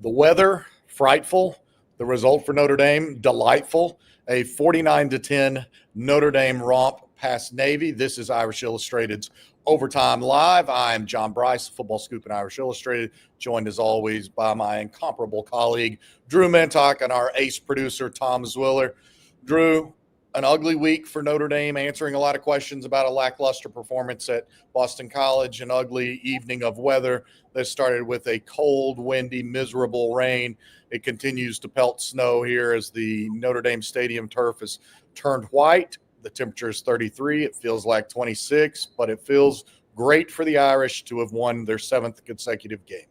The weather, frightful. The result for Notre Dame, delightful. A 49-10 Notre Dame romp past Navy. This is Irish Illustrated's Overtime Live. I am John Brice, Football Scoop and Irish Illustrated, joined as always by my incomparable colleague, Drew Mentock, and our ace producer, Tom Zwiller. Drew, an ugly week for Notre Dame, answering a lot of questions about a lackluster performance at Boston College, an ugly evening of weather that started with a cold, windy, miserable rain. It continues to pelt snow here as the Notre Dame Stadium turf is turned white. The temperature is 33. It feels like 26, but it feels great for the Irish to have won their 7th consecutive game.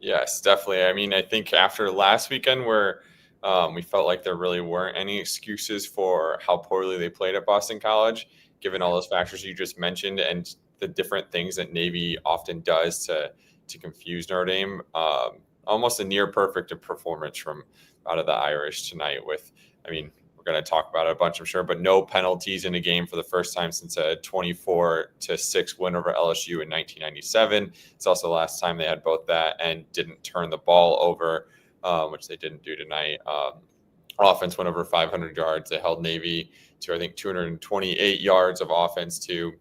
Yes, definitely. I mean, I think after last weekend where we felt like there really weren't any excuses for how poorly they played at Boston College, given all those factors you just mentioned and the different things that Navy often does to confuse Notre Dame. Almost a near perfect performance from out of the Irish tonight with, I mean, we're going to talk about it a bunch, I'm sure, but no penalties in a game for the first time since a 24-6 win over LSU in 1997. It's also the last time they had both that and didn't turn the ball over, which they didn't do tonight. Offense went over 500 yards. They held Navy to, I think, 228 yards of offense too.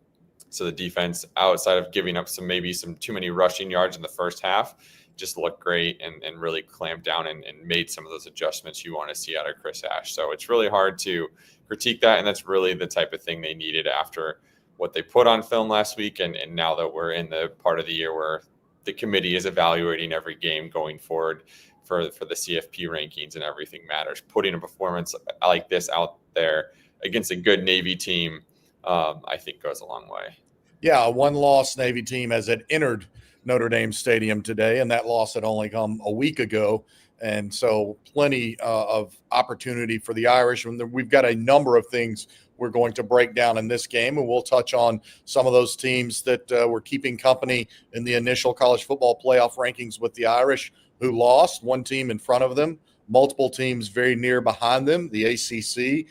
So the defense, outside of giving up some too many rushing yards in the first half, just looked great and really clamped down and made some of those adjustments you want to see out of Chris Ash. So it's really hard to critique that, and that's really the type of thing they needed after what they put on film last week. And now that we're in the part of the year where the committee is evaluating every game going forward for the CFP rankings and everything matters. Putting a performance like this out there against a good Navy team, I think goes a long way. Yeah, a one-loss Navy team as it entered Notre Dame Stadium today, and that loss had only come a week ago. And so plenty of opportunity for the Irish. And we've got a number of things we're going to break down in this game, and we'll touch on some of those teams that were keeping company in the initial college football playoff rankings with the Irish, who lost, one team in front of them, multiple teams very near behind them. The ACC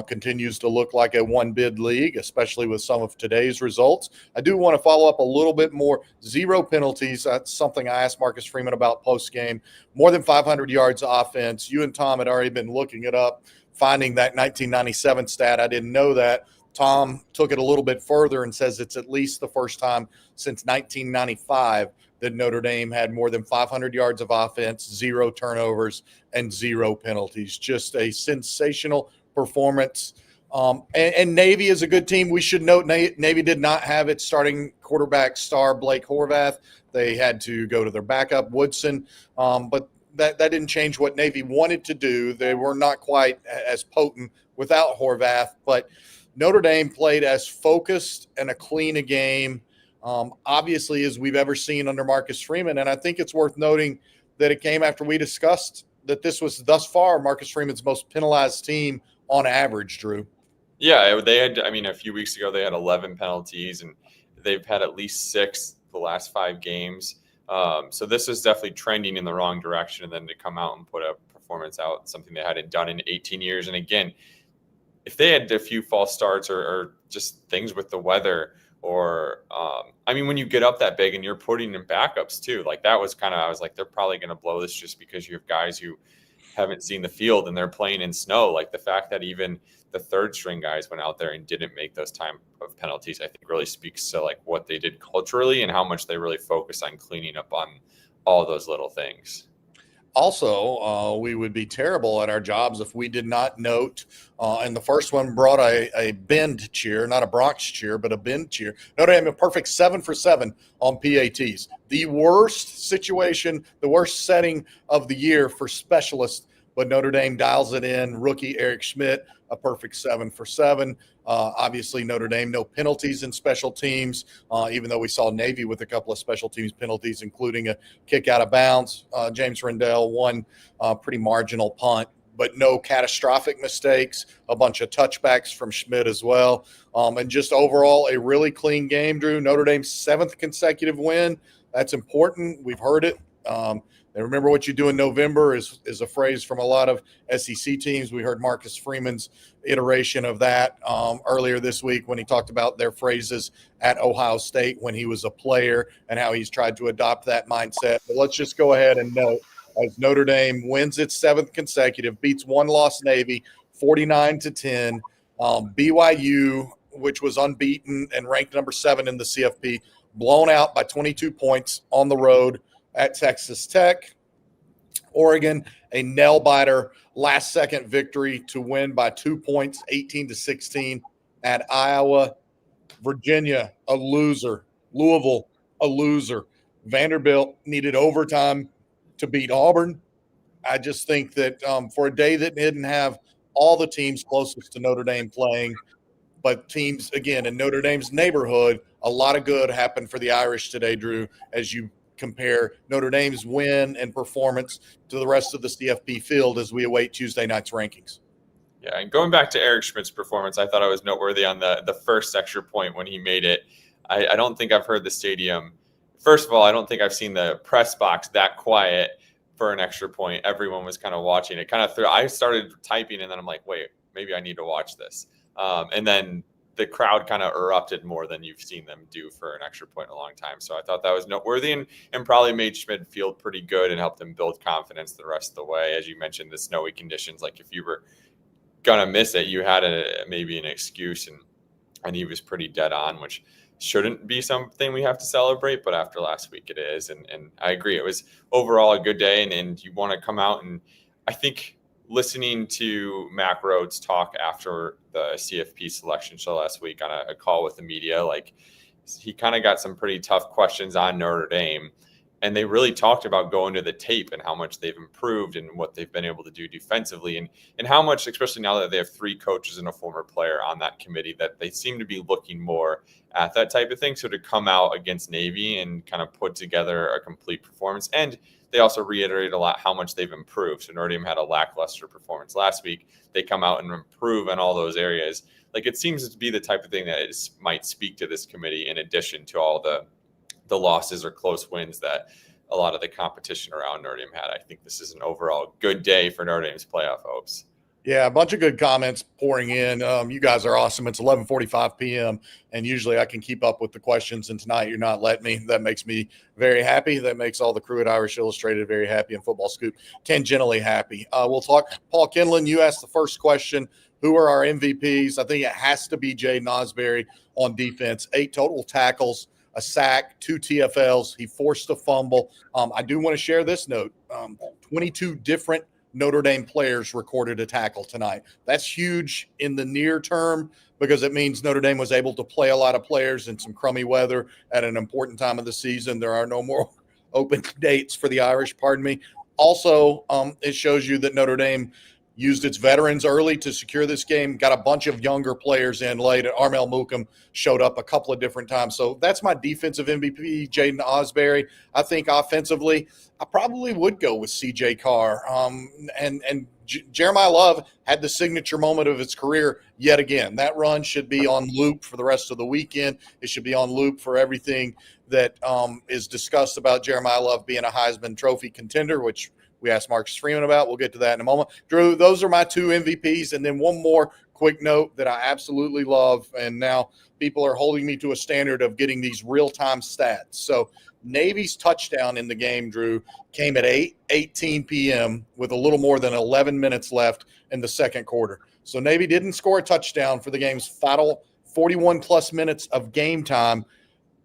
continues to look like a one-bid league, especially with some of today's results. I do want to follow up a little bit more. 0 penalties. That's something I asked Marcus Freeman about post-game. More than 500 yards of offense. You and Tom had already been looking it up, finding that 1997 stat. I didn't know that. Tom took it a little bit further and says it's at least the first time since 1995 that Notre Dame had more than 500 yards of offense, 0 turnovers, and 0 penalties. Just a sensational performance. And Navy is a good team. We should note Navy did not have its starting quarterback star, Blake Horvath. They had to go to their backup, Woodson. But that didn't change what Navy wanted to do. They were not quite as potent without Horvath. But Notre Dame played as focused and a clean a game, obviously, as we've ever seen under Marcus Freeman. And I think it's worth noting that it came after we discussed that this was thus far Marcus Freeman's most penalized team on average, Drew. Yeah, they had, I mean, a few weeks ago, they had 11 penalties, and they've had at least 6 the last 5 games. So this is definitely trending in the wrong direction. And then to come out and put a performance out, something they hadn't done in 18 years. And again, if they had a few false starts or just things with the weather, or I mean, when you get up that big and you're putting in backups too, like that was kind of, I was like, they're probably going to blow this just because you have guys who haven't seen the field and they're playing in snow. Like the fact that even the third string guys went out there and didn't make those time of penalties, I think really speaks to like what they did culturally and how much they really focus on cleaning up on all those little things. Also, we would be terrible at our jobs if we did not note, and the first one brought a bend cheer, not a Bronx cheer, but a bend cheer. Notre Dame a perfect 7 for 7 on PATs. The worst situation, the worst setting of the year for specialists, but Notre Dame dials it in. Rookie Eric Schmidt, a perfect 7 for 7. Obviously, Notre Dame, no penalties in special teams, even though we saw Navy with a couple of special teams penalties, including a kick out of bounds. James Rendell, one pretty marginal punt, but no catastrophic mistakes, a bunch of touchbacks from Schmidt as well. And just overall, a really clean game, Drew. Notre Dame's 7th consecutive win. That's important. We've heard it. And remember what you do in November is a phrase from a lot of SEC teams. We heard Marcus Freeman's iteration of that earlier this week when he talked about their phrases at Ohio State when he was a player and how he's tried to adopt that mindset. But let's just go ahead and note as Notre Dame wins its 7th consecutive, beats one-loss Navy 49-10. BYU, which was unbeaten and ranked number 7 in the CFP, blown out by 22 points on the road at Texas Tech. Oregon, a nail-biter last-second victory to win by 2 points, 18-16 at Iowa. Virginia, a loser. Louisville, a loser. Vanderbilt needed overtime to beat Auburn. I just think that for a day that didn't have all the teams closest to Notre Dame playing, but teams, again, in Notre Dame's neighborhood, a lot of good happened for the Irish today, Drew, as you compare Notre Dame's win and performance to the rest of the CFP field as we await Tuesday night's rankings. Yeah, and going back to Eric Schmidt's performance, I thought I was noteworthy on the first extra point when he made it. I don't think I've heard the stadium. First of all, I don't think I've seen the press box that quiet for an extra point. Everyone was kind of watching it. I started typing, and then I'm like, wait, maybe I need to watch this. And then the crowd kind of erupted more than you've seen them do for an extra point in a long time. So I thought that was noteworthy and probably made Schmidt feel pretty good and helped him build confidence the rest of the way. As you mentioned, the snowy conditions, like if you were gonna miss it, you had maybe an excuse, and he was pretty dead on, which shouldn't be something we have to celebrate, but after last week it is. And I agree, it was overall a good day, and you want to come out. And I think listening to Mac Rhodes talk after the CFP selection show last week on a call with the media, like he kind of got some pretty tough questions on Notre Dame. And they really talked about going to the tape and how much they've improved and what they've been able to do defensively, and how much, especially now that they have 3 coaches and a former player on that committee, that they seem to be looking more at that type of thing. So to come out against Navy and kind of put together a complete performance. And they also reiterated a lot how much they've improved. So Notre Dame had a lackluster performance last week. They come out and improve in all those areas. Like, it seems to be the type of thing that might speak to this committee in addition to all the losses or close wins that a lot of the competition around Notre Dame had. I think this is an overall good day for Notre Dame's playoff hopes. Yeah, a bunch of good comments pouring in. You guys are awesome. It's 11:45 p.m., and usually I can keep up with the questions, and tonight you're not letting me. That makes me very happy. That makes all the crew at Irish Illustrated very happy, and Football Scoop tangentially happy. We'll talk. Paul Kinlan, you asked the first question. Who are our MVPs? I think it has to be Jaden Osbury on defense. 8 total tackles, a sack, 2 TFLs. He forced a fumble. I do want to share this note. 22 different Notre Dame players recorded a tackle tonight. That's huge in the near term because it means Notre Dame was able to play a lot of players in some crummy weather at an important time of the season. There are no more open dates for the Irish, pardon me. Also, it shows you that Notre Dame used its veterans early to secure this game, got a bunch of younger players in late. Armel Mukam showed up a couple of different times. So that's my defensive MVP, Jaden Osbury. I think offensively, I probably would go with C.J. Carr. Jeremiah Love had the signature moment of his career yet again. That run should be on loop for the rest of the weekend. It should be on loop for everything that is discussed about Jeremiah Love being a Heisman Trophy contender, which we asked Marcus Freeman about. We'll get to that in a moment. Drew, those are my 2 MVPs. And then one more quick note that I absolutely love, and now people are holding me to a standard of getting these real-time stats. So Navy's touchdown in the game, Drew, came at 8:18 p.m. with a little more than 11 minutes left in the second quarter. So Navy didn't score a touchdown for the game's final 41-plus minutes of game time.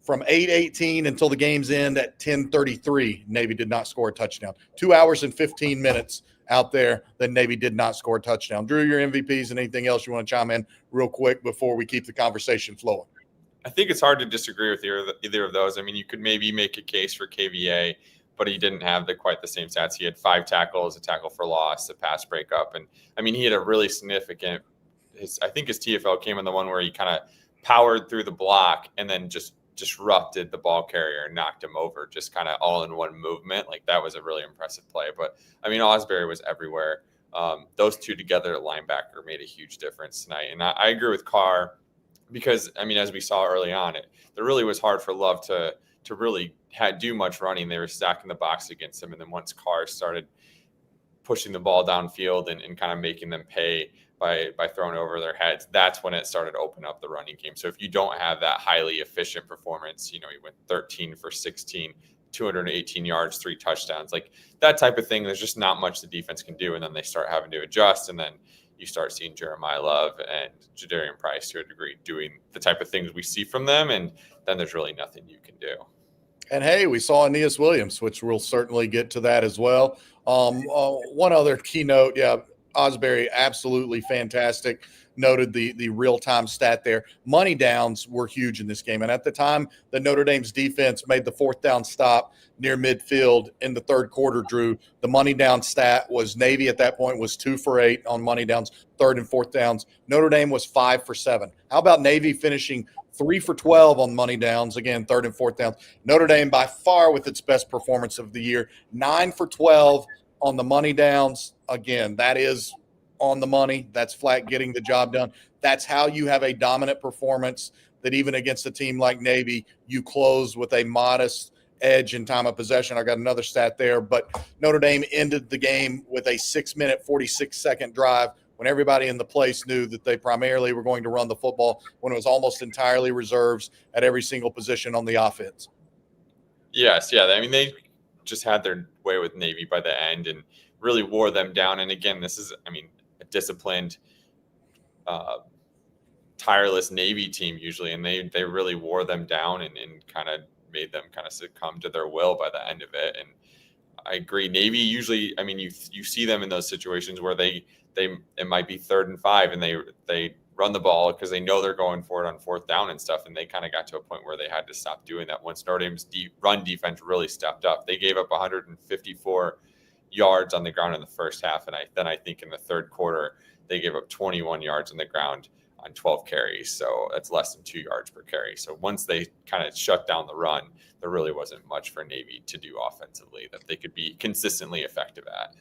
From 8:18 until the game's end at 10:33, Navy did not score a touchdown. 2 hours and 15 minutes out there that Navy did not score a touchdown. Drew, your MVPs and anything else you want to chime in real quick before we keep the conversation flowing? I think it's hard to disagree with either of those. I mean, you could maybe make a case for KVA, but he didn't have quite the same stats. He had 5 tackles, a tackle for loss, a pass breakup. And, I mean, he had a really significant – I think his TFL came in the one where he kind of powered through the block and then just disrupted the ball carrier and knocked him over, just kind of all in one movement. Like, that was a really impressive play. But I mean, Osbury was everywhere. Those 2 together at linebacker made a huge difference tonight. And I agree with Carr because, I mean, as we saw early on, it really was hard for Love to really do much running. They were stacking the box against him. And then once Carr started pushing the ball downfield and kind of making them pay by throwing over their heads, that's when it started to open up the running game. So if you don't have that highly efficient performance, he went 13 for 16, 218 yards, 3 touchdowns, like that type of thing. There's just not much the defense can do. And then they start having to adjust. And then you start seeing Jeremiah Love and Jadarian Price to a degree doing the type of things we see from them. And then there's really nothing you can do. And hey, we saw Aeneas Williams, which we'll certainly get to that as well. One other keynote, Osbury, absolutely fantastic. Noted the real-time stat there. Money downs were huge in this game. And at the time that Notre Dame's defense made the 4th down stop near midfield in the 3rd quarter, Drew, the money down stat was Navy at that point was 2 for 8 on money downs, 3rd and 4th downs. Notre Dame was 5 for 7. How about Navy finishing 3 for 12 on money downs, again, 3rd and 4th downs? Notre Dame by far with its best performance of the year, 9 for 12 on the money downs. Again, that is on the money. That's flat getting the job done. That's how you have a dominant performance that even against a team like Navy, you close with a modest edge in time of possession. I got another stat there, but Notre Dame ended the game with a 6-minute, 46-second drive when everybody in the place knew that they primarily were going to run the football, when it was almost entirely reserves at every single position on the offense. Yes, yeah. I mean, they just had their way with Navy by the end and really wore them down. And again, this is, I mean, a disciplined, tireless Navy team usually, and they really wore them down and kind of made them kind of succumb to their will by the end of it. And I agree, Navy usually, I mean, you see them in those situations where it might be 3rd and 5 and they run the ball because they know they're going for it on 4th down and stuff, and they kind of got to a point where they had to stop doing that once Notre Dame's run defense really stepped up. They gave up 154 yards on the ground in the first half, and I think in the 3rd quarter they gave up 21 yards on the ground on 12 carries, so that's less than 2 yards per carry. So once they kind of shut down the run, there really wasn't much for Navy to do offensively that they could be consistently effective at.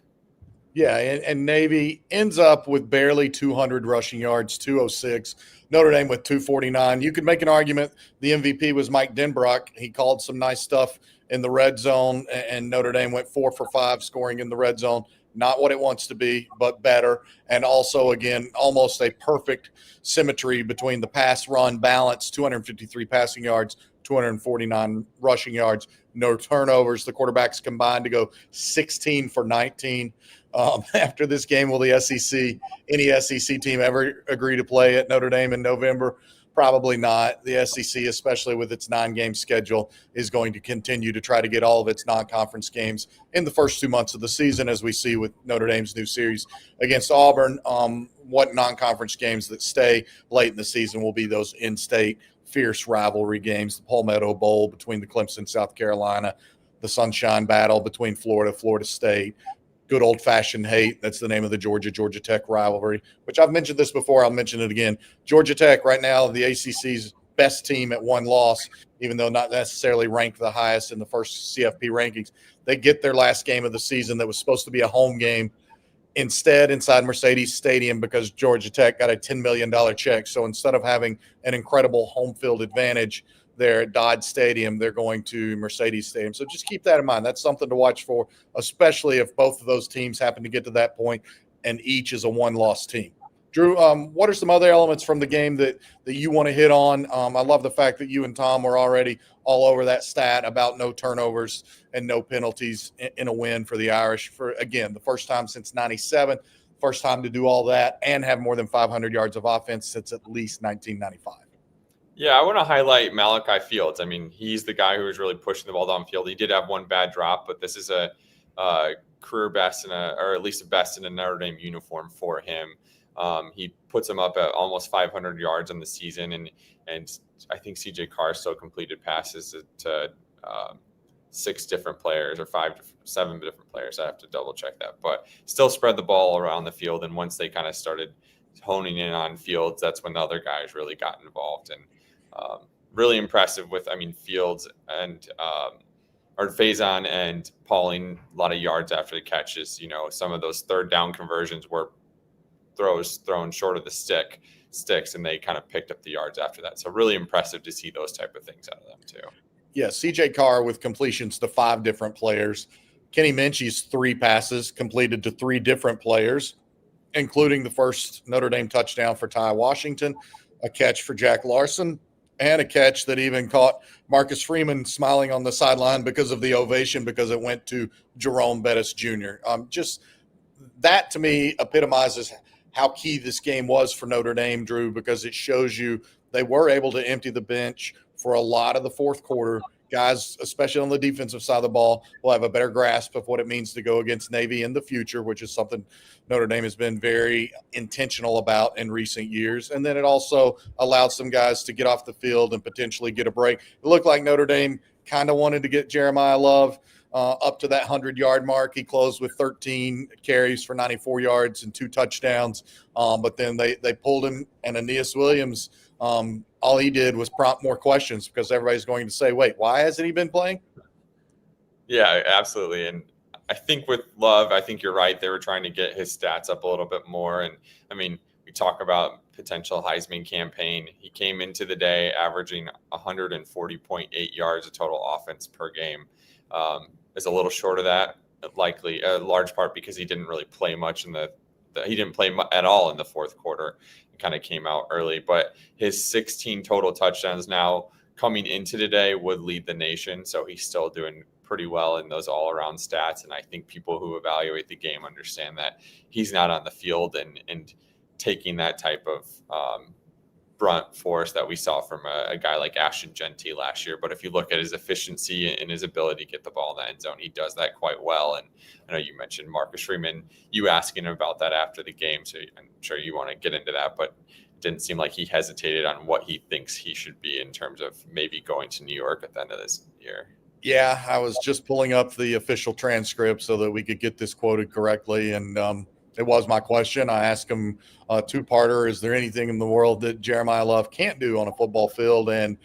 Yeah, and Navy ends up with barely 200 rushing yards, 206. Notre Dame with 249. You could make an argument the MVP was Mike Denbrock. He called some nice stuff in the red zone, and Notre Dame went 4 for 5 scoring in the red zone. Not what it wants to be, but better. And also, again, almost a perfect symmetry between the pass-run balance, 253 passing yards, 249 rushing yards, no turnovers. The quarterbacks combined to go 16 for 19. After this game, will the any SEC team ever agree to play at Notre Dame in November? Probably not. The SEC, especially with its 9-game schedule, is going to continue to try to get all of its non-conference games in the first 2 months of the season, as we see with Notre Dame's new series against Auburn. What non-conference games that stay late in the season will be those in-state fierce rivalry games, the Palmetto Bowl between the Clemson, South Carolina, the Sunshine Battle between Florida, Florida State, good old-fashioned hate. That's the name of the Georgia Tech rivalry, which I've mentioned this before. I'll mention it again. Georgia Tech right now, the ACC's best team at 1 loss, even though not necessarily ranked the highest in the first CFP rankings. They get their last game of the season that was supposed to be a home game instead inside Mercedes Stadium because Georgia Tech got a $10 million check. So instead of having an incredible home field advantage there at Dodge Stadium, they're going to Mercedes Stadium. So just keep that in mind. That's something to watch for, especially if both of those teams happen to get to that point and each is a 1-loss team. Drew, what are some other elements from the game that you want to hit on? I love the fact that you and Tom were already all over that stat about no turnovers and no penalties in a win for the Irish for, again, the first time since 97, first time to do all that and have more than 500 yards of offense since at least 1995. Yeah, I want to highlight Malachi Fields. I mean, he's the guy who was really pushing the ball downfield. He did have one bad drop, but this is a career best or at least a best in a Notre Dame uniform for him. He puts him up at almost 500 yards on the season, and I think CJ Carr still completed passes to 6 different players or 7 different players. I have to double check that, but still spread the ball around the field. And once they kind of started honing in on Fields, that's when the other guys really got involved. And really impressive with, I mean, Fields and or Faison and Pauling, a lot of yards after the catches. You know, some of those 3rd down conversions were throws thrown short of the sticks, and they kind of picked up the yards after that. So really impressive to see those type of things out of them too. Yeah, CJ Carr with completions to 5 different players. Kenny Minchie's 3 passes completed to 3 different players, including the first Notre Dame touchdown for Ty Washington, a catch for Jack Larson, and a catch that even caught Marcus Freeman smiling on the sideline because of the ovation, because it went to Jerome Bettis Jr. Just that to me epitomizes how key this game was for Notre Dame, Drew, because it shows you they were able to empty the bench for a lot of the fourth quarter. Guys, especially on the defensive side of the ball, will have a better grasp of what it means to go against Navy in the future, which is something Notre Dame has been very intentional about in recent years. And then it also allowed some guys to get off the field and potentially get a break. It looked like Notre Dame kind of wanted to get Jeremiah Love up to that 100-yard mark. He closed with 13 carries for 94 yards and 2 touchdowns. But then they pulled him, and Aeneas Williams, all he did was prompt more questions, because everybody's going to say, wait, why hasn't he been playing? Yeah, absolutely. And I think with Love, I think you're right. They were trying to get his stats up a little bit more. And I mean, we talk about potential Heisman campaign. He came into the day averaging 140.8 yards of total offense per game. Is a little short of that, likely a large part because he didn't really play much he didn't play at all in the fourth quarter. He kind of came out early, but his 16 total touchdowns now coming into today would lead the nation. So he's still doing pretty well in those all-around stats. And I think people who evaluate the game understand that he's not on the field and taking that type of brunt force that we saw from a guy like Ashton Genty last year. But if you look at his efficiency and his ability to get the ball in the end zone, he does that quite well. And I know you mentioned Marcus Freeman, you asking him about that after the game, so I'm sure you want to get into that, but it didn't seem like he hesitated on what he thinks he should be in terms of maybe going to New York at the end of this year. Yeah, I was just pulling up the official transcript so that we could get this quoted correctly. And it was my question. I asked him a two-parter. Is there anything in the world that Jeremiah Love can't do on a football field? And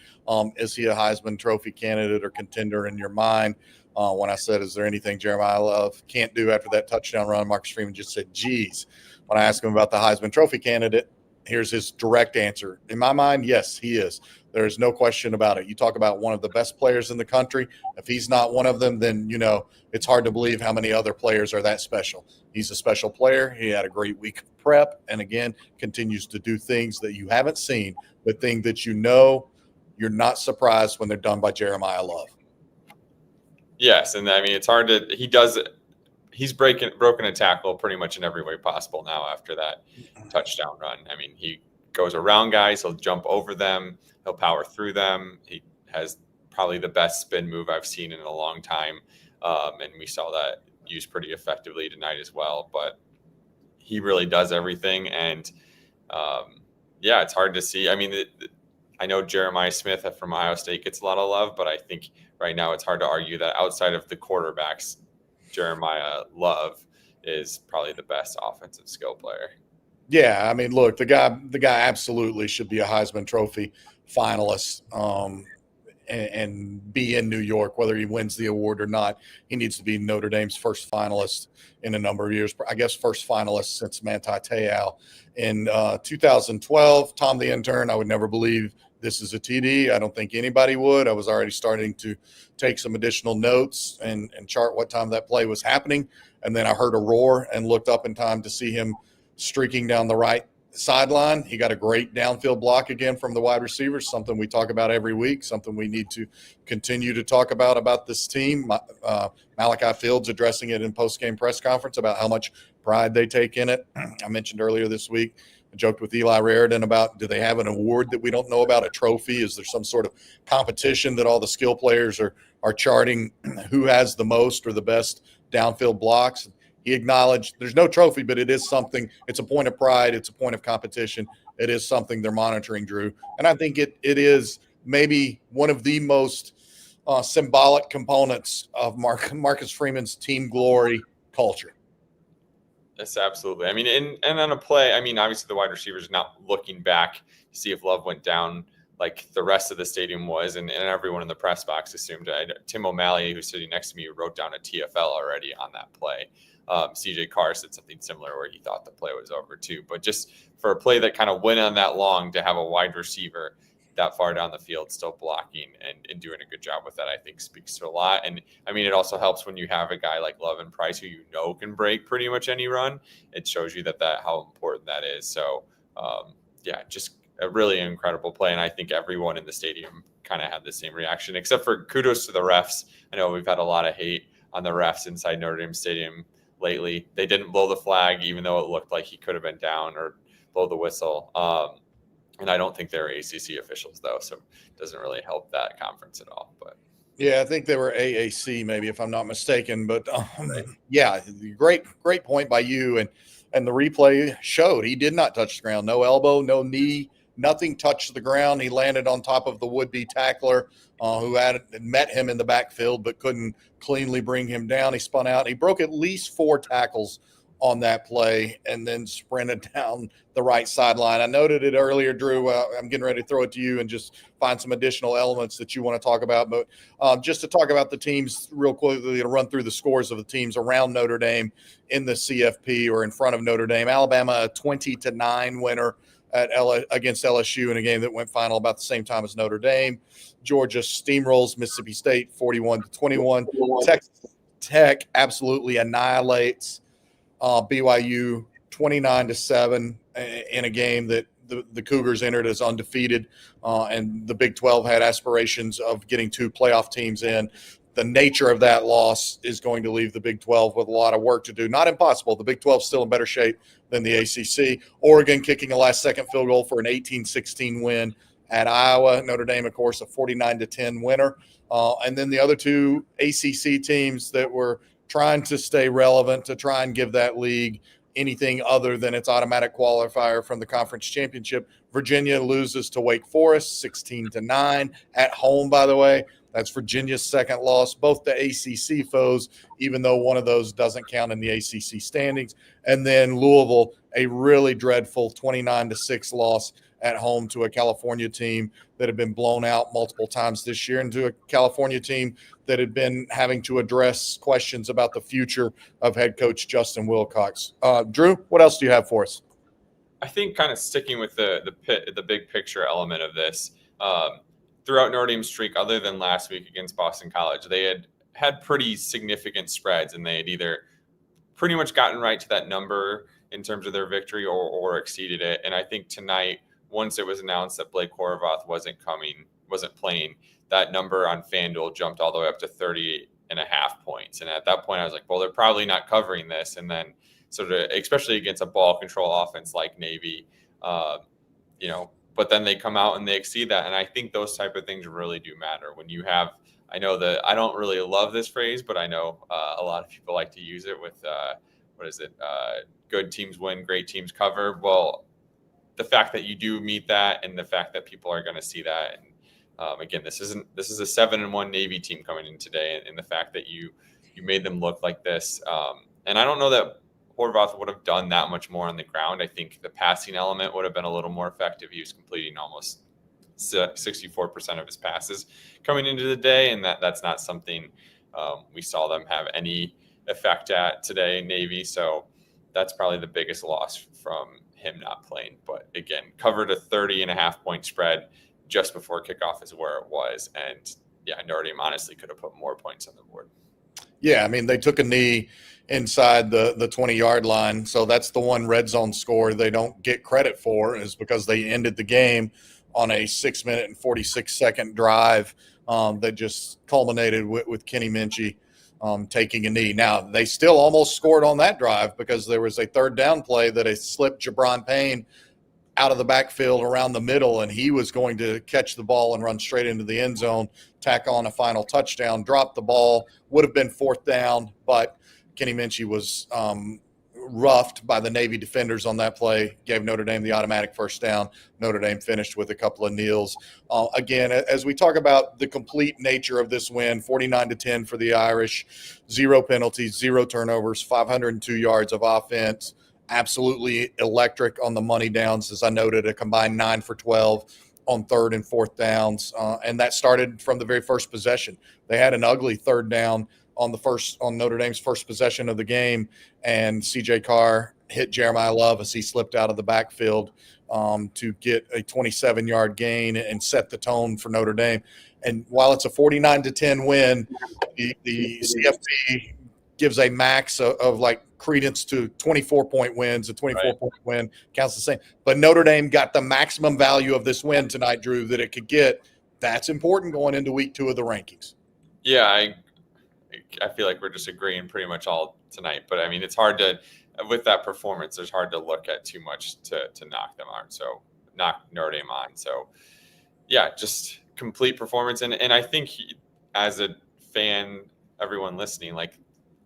is he a Heisman Trophy candidate or contender in your mind? When I said, is there anything Jeremiah Love can't do after that touchdown run, Marcus Freeman just said, geez. When I asked him about the Heisman Trophy candidate, here's his direct answer. In my mind, yes, he is. There's no question about it. You talk about one of the best players in the country. If he's not one of them, then, it's hard to believe how many other players are that special. He's a special player. He had a great week of prep, and again, continues to do things that you haven't seen, but things that you're not surprised when they're done by Jeremiah Love. Yes, and I mean, it's hard to – he's broken a tackle pretty much in every way possible now after that touchdown run. I mean, he goes around guys. He'll jump over them. He'll power through them. He has probably the best spin move I've seen in a long time. And we saw that used pretty effectively tonight as well. But he really does everything. And, it's hard to see. I mean, I know Jeremiah Smith from Ohio State gets a lot of love, but I think right now it's hard to argue that outside of the quarterbacks, Jeremiah Love is probably the best offensive skill player. Yeah, I mean, look, the guy absolutely should be a Heisman Trophy finalist and be in New York, whether he wins the award or not. He needs to be Notre Dame's first finalist in a number of years. I guess first finalist since Manti Te'o in 2012. Tom the intern, I would never believe this is a TD. I don't think anybody would. I was already starting to take some additional notes and chart what time that play was happening. And then I heard a roar and looked up in time to see him streaking down the right sideline. He got a great downfield block again from the wide receivers, something we talk about every week, something we need to continue to talk about this team. Malachi Fields addressing it in post-game press conference about how much pride they take in it. I mentioned earlier this week, I joked with Eli Raridan about, do they have an award that we don't know about, a trophy? Is there some sort of competition that all the skill players are charting who has the most or the best downfield blocks? He acknowledged there's no trophy, but it is something. It's a point of pride. It's a point of competition. It is something they're monitoring, Drew. And I think it is maybe one of the most symbolic components of Marcus Freeman's team glory culture. Yes, absolutely. I mean, and on a play, I mean, obviously the wide receiver's not looking back to see if Love went down like the rest of the stadium was, and everyone in the press box assumed. Tim O'Malley, who's sitting next to me, wrote down a TFL already on that play. CJ Carr said something similar where he thought the play was over too. But just for a play that kind of went on that long, to have a wide receiver that far down the field still blocking and doing a good job with that, I think speaks to a lot. And I mean, it also helps when you have a guy like Love and Price who can break pretty much any run. It shows you that how important that is. So just a really incredible play. And I think everyone in the stadium kind of had the same reaction, except for kudos to the refs. I know we've had a lot of hate on the refs inside Notre Dame Stadium lately. They didn't blow the flag, even though it looked like he could have been down, or blow the whistle. And I don't think they're ACC officials, though, so it doesn't really help that conference at all. But yeah, I think they were AAC, maybe, if I'm not mistaken. But right. yeah, great point by you. And the replay showed he did not touch the ground. No elbow, no knee, nothing touched the ground. He landed on top of the would-be tackler who had met him in the backfield but couldn't cleanly bring him down. He spun out. He broke at least 4 tackles on that play and then sprinted down the right sideline. I noted it earlier, Drew. I'm getting ready to throw it to you and just find some additional elements that you want to talk about. But just to talk about the teams real quickly, to run through the scores of the teams around Notre Dame in the CFP or in front of Notre Dame. Alabama, a 20-9 winner against LSU in a game that went final about the same time as Notre Dame. Georgia steamrolls Mississippi State 41-21. Texas Tech absolutely annihilates BYU 29-7 in a game that the Cougars entered as undefeated, and the Big 12 had aspirations of getting 2 playoff teams in. The nature of that loss is going to leave the Big 12 with a lot of work to do. Not impossible. The Big 12 is still in better shape than the ACC. Oregon kicking a last-second field goal for an 18-16 win at Iowa. Notre Dame, of course, a 49-10 winner. And then the other 2 ACC teams that were trying to stay relevant, to try and give that league anything other than its automatic qualifier from the conference championship. Virginia loses to Wake Forest 16-9 at home, by the way. That's Virginia's second loss, both the ACC foes, even though one of those doesn't count in the ACC standings. And then Louisville, a really dreadful 29-6 loss at home to a California team that had been blown out multiple times this year, and to a California team that had been having to address questions about the future of head coach Justin Wilcox. Drew, what else do you have for us? I think kind of sticking with the big picture element of this, throughout Notre Dame's streak, other than last week against Boston College, they had pretty significant spreads, and they had either pretty much gotten right to that number in terms of their victory or exceeded it. And I think tonight, once it was announced that Blake Horvath wasn't playing, that number on FanDuel jumped all the way up to 30.5 points. And at that point, I was like, well, they're probably not covering this. And then sort of, especially against a ball control offense like Navy, but then they come out and they exceed that. And I think those type of things really do matter when you have, I know that I don't really love this phrase, but I know a lot of people like to use it with, good teams win, great teams cover. Well, the fact that you do meet that, and the fact that people are going to see that. And again, this is a 7-1 Navy team coming in today. And the fact that you made them look like this. And I don't know that Horvath would have done that much more on the ground. I think the passing element would have been a little more effective. He was completing almost 64% of his passes coming into the day, and that's not something we saw them have any effect at today in Navy. So that's probably the biggest loss from him not playing. But again, covered a 30.5 point spread just before kickoff is where it was. And yeah, Notre Dame honestly could have put more points on the board. Yeah, I mean, they took a knee inside the 20-yard line. So that's the one red zone score they don't get credit for, is because they ended the game on a 6-minute and 46-second drive that just culminated with Kenny Minchie taking a knee. Now, they still almost scored on that drive because there was a third down play that slipped Jabron Payne out of the backfield around the middle, and he was going to catch the ball and run straight into the end zone, tack on a final touchdown, drop the ball, would have been 4th down, but Kenny Minchie was roughed by the Navy defenders on that play, gave Notre Dame the automatic first down. Notre Dame finished with a couple of kneels. Again, as we talk about the complete nature of this win, 49-10 for the Irish, 0 penalties, 0 turnovers, 502 yards of offense, absolutely electric on the money downs. As I noted, a combined 9 for 12 on 3rd and 4th downs. And that started from the very first possession. They had an ugly 3rd down on Notre Dame's first possession of the game, and CJ Carr hit Jeremiah Love as he slipped out of the backfield to get a 27-yard gain and set the tone for Notre Dame. And while it's a 49-10 win, the CFP gives a max of like credence to 24-point wins. A 24-point Right. win counts the same. But Notre Dame got the maximum value of this win tonight, Drew, that it could get. That's important going into week 2 of the rankings. Yeah, I feel like we're just agreeing pretty much all tonight. But I mean, it's hard to, with that performance, it's hard to look at too much to knock them out. So knock Notre Dame on. So yeah, just complete performance. And I think as a fan, everyone listening, like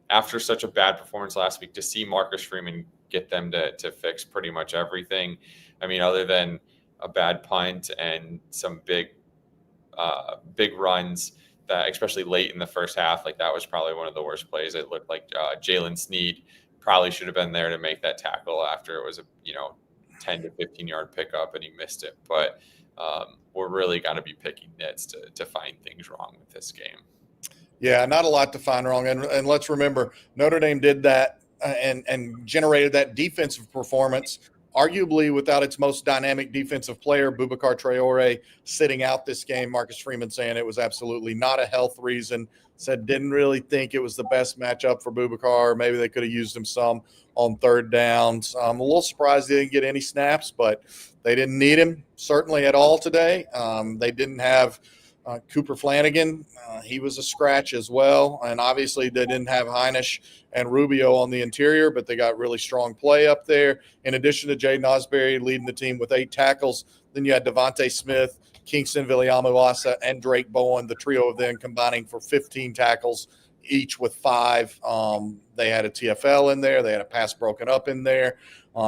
after such a bad performance last week, to see Marcus Freeman get them to fix pretty much everything. I mean, other than a bad punt and some big runs that, especially late in the first half, like that was probably one of the worst plays. It looked like Jalen Snead probably should have been there to make that tackle after it was a 10 to 15 yard pickup and he missed it. But we're really got to be picking nits to find things wrong with this game. Yeah, not a lot to find wrong. And let's remember, Notre Dame did that and generated that defensive performance, arguably without its most dynamic defensive player, Boubacar Traore, sitting out this game. Marcus Freeman saying it was absolutely not a health reason, said didn't really think it was the best matchup for Boubacar. Maybe they could have used him some on third downs. I'm a little surprised they didn't get any snaps, but they didn't need him certainly at all today. They didn't have Cooper Flanagan. He was a scratch as well. And obviously they didn't have Heinisch and Rubio on the interior, but they got really strong play up there. In addition to Jaden Osbury leading the team with 8 tackles, then you had Devontae Smith, Kingston Viliamu-Asa, and Drake Bowen, the trio of them combining for 15 tackles, each with 5. They had a TFL in there. They had a pass broken up in there.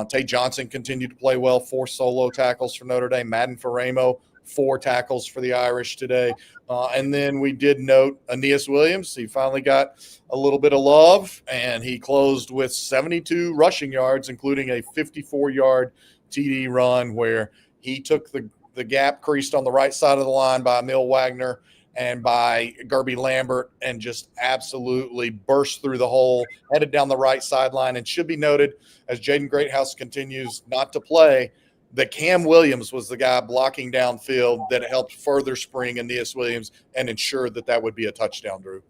Tay Johnson continued to play well, 4 solo tackles for Notre Dame. Madden Faramo, 4 tackles for the Irish today. And then we did note Aeneas Williams. He finally got a little bit of love, and he closed with 72 rushing yards, including a 54-yard TD run where he took the gap creased on the right side of the line by Emil Wagner and by Gerby Lambert and just absolutely burst through the hole, headed down the right sideline. And should be noted, as Jaden Greathouse continues not to play, that Cam Williams was the guy blocking downfield that helped further spring Aeneas Williams and ensured that would be a touchdown, Drew.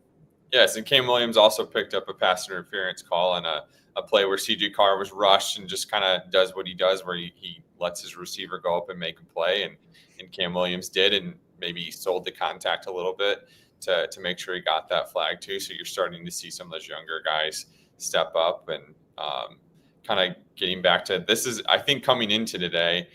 Yes, and Cam Williams also picked up a pass interference call on a play where C.J. Carr was rushed and just kind of does what he does, where he lets his receiver go up and make a play, and Cam Williams did, and maybe sold the contact a little bit to make sure he got that flag too. So you're starting to see some of those younger guys step up and kind of getting back to this is, I think, coming into today,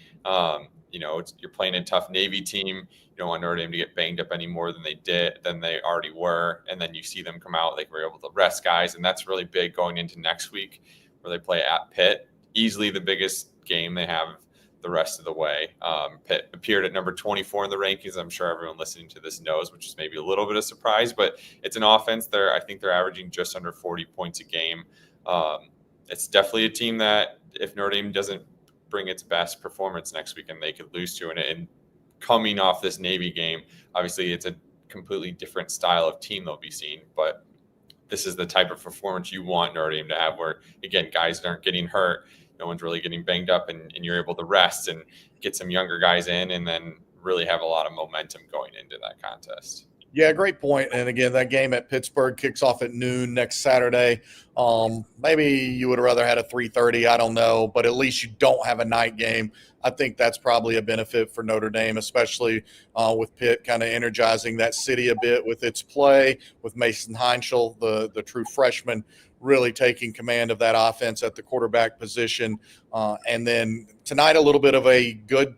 you're playing a tough Navy team. You don't want Notre Dame to get banged up any more than they already were. And then you see them come out, they were able to rest guys. And that's really big going into next week where they play at Pitt, easily the biggest game they have the rest of the way. Pitt appeared at number 24 in the rankings. I'm sure everyone listening to this knows, which is maybe a little bit of surprise, but it's an offense there. I think they're averaging just under 40 points a game. It's definitely a team that if Notre Dame doesn't bring its best performance next weekend, they could lose to. And coming off this Navy game, obviously it's a completely different style of team they'll be seeing, but this is the type of performance you want Notre Dame to have where, again, guys aren't getting hurt. No one's really getting banged up, and you're able to rest and get some younger guys in and then really have a lot of momentum going into that contest. Yeah, great point. And again, that game at Pittsburgh kicks off at noon next Saturday. Maybe you would have rather had a 3:30. I don't know, but at least you don't have a night game. I think that's probably a benefit for Notre Dame, especially with Pitt kind of energizing that city a bit with its play, with Mason Heinschel, the true freshman, really taking command of that offense at the quarterback position. And then tonight, a little bit of a good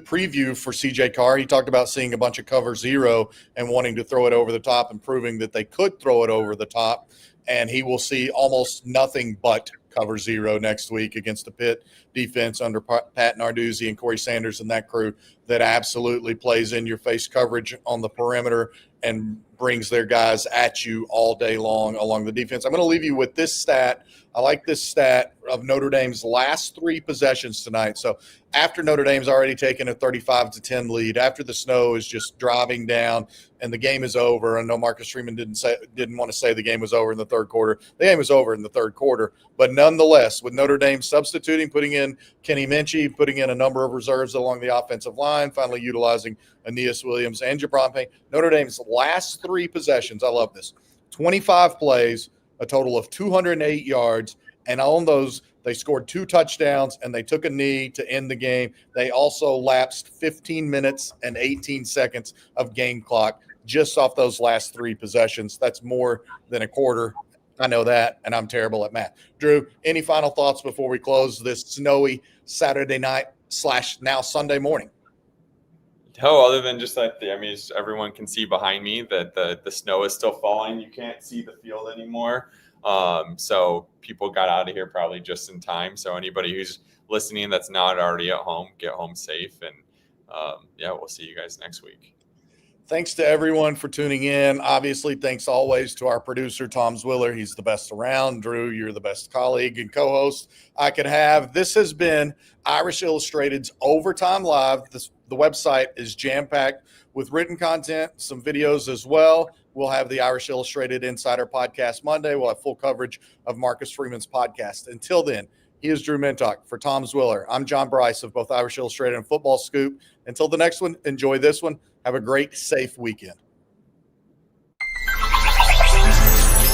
preview for C.J. Carr. He talked about seeing a bunch of cover zero and wanting to throw it over the top and proving that they could throw it over the top. And he will see almost nothing but cover zero next week against the Pitt defense under Pat Narduzzi and Corey Sanders and that crew that absolutely plays in your face coverage on the perimeter and brings their guys at you all day long along the defense. I'm going to leave you with this stat. I like this stat of Notre Dame's last 3 possessions tonight. So after Notre Dame's already taken a 35-10 lead, after the snow is just driving down and the game is over. I know Marcus Freeman didn't want to say the game was over in the third quarter. The game was over in the third quarter. But nonetheless, with Notre Dame substituting, putting in Kenny Minchie, putting in a number of reserves along the offensive line, finally utilizing Aeneas Williams and Jabron Payne, Notre Dame's last 3 possessions, I love this, 25 plays, a total of 208 yards. And on those, they scored 2 touchdowns and they took a knee to end the game. They also lapsed 15 minutes and 18 seconds of game clock just off those last 3 possessions. That's more than a quarter. I know that, and I'm terrible at math. Drew, any final thoughts before we close this snowy Saturday night / now Sunday morning? No, other than just that, everyone can see behind me that the snow is still falling. You can't see the field anymore. So people got out of here probably just in time. So anybody who's listening that's not already at home, get home safe. And we'll see you guys next week. Thanks to everyone for tuning in. Obviously, thanks always to our producer, Tom Zwiller. He's the best around. Drew, you're the best colleague and co-host I could have. This has been Irish Illustrated's Overtime Live. The website is jam-packed with written content, some videos as well. We'll have the Irish Illustrated Insider Podcast Monday. We'll have full coverage of Marcus Freeman's podcast. Until then, he is Drew Mentock. For Tom Zwiller, I'm John Brice of both Irish Illustrated and Football Scoop. Until the next one, enjoy this one. Have a great, safe weekend.